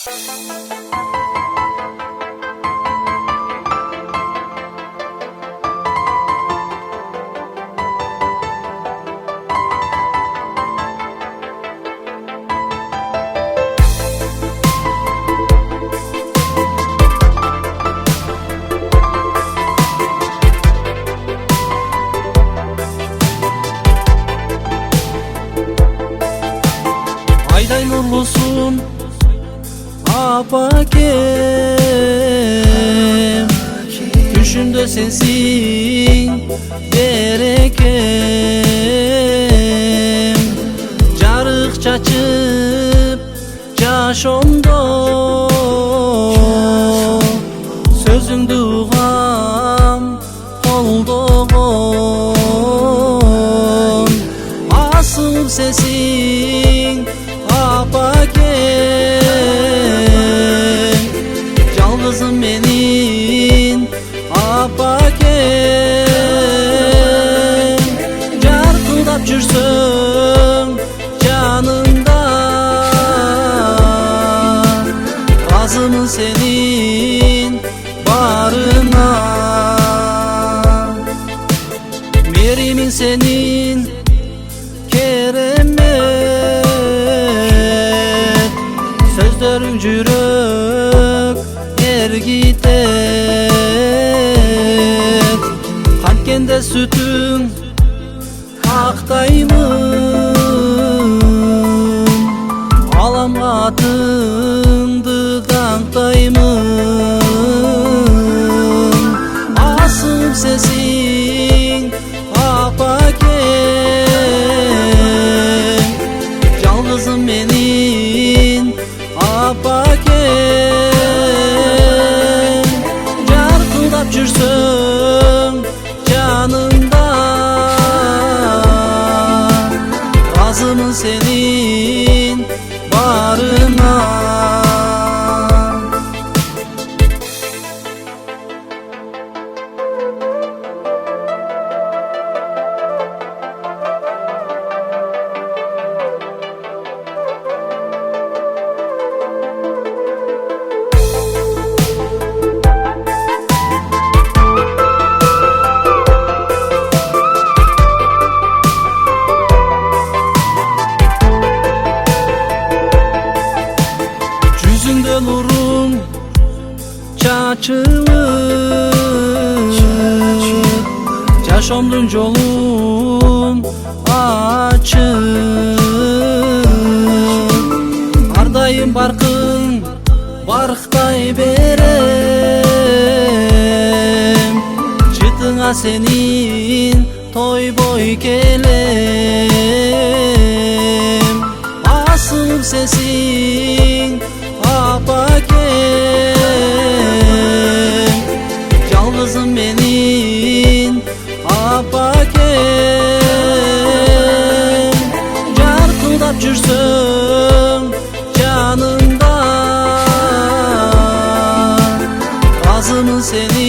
Ayday nurlusun apakem, düşümde sensin berekem. Jarık çaçıp jaşomdo sözüңdü uğam koldogon. Asıl sesin apakem, жалгызым менин apakem. Жаркылдап жүрсөң жанымда, разымын сенин барыңа. Меримин сенин керемет, сөздөрүң жүрөк эргитет. Канткенде сүтүң актаймын, аламга атыңды даңктаймын. Асыл сесиң апакем, жалгызым менин апакем. Жаркылдап жүрсөң жанымда, разымын сенин барыңа. Жүзүңдө нурун чачылып, жашоомдун жолун ачып. Ар дайым баркың барктай берем, жытыңа сенин тойбой келем. Асыл сесиң апакем, жалгызым менин апакем. Жаркылдап жүрсөң жанымда, разымын сенин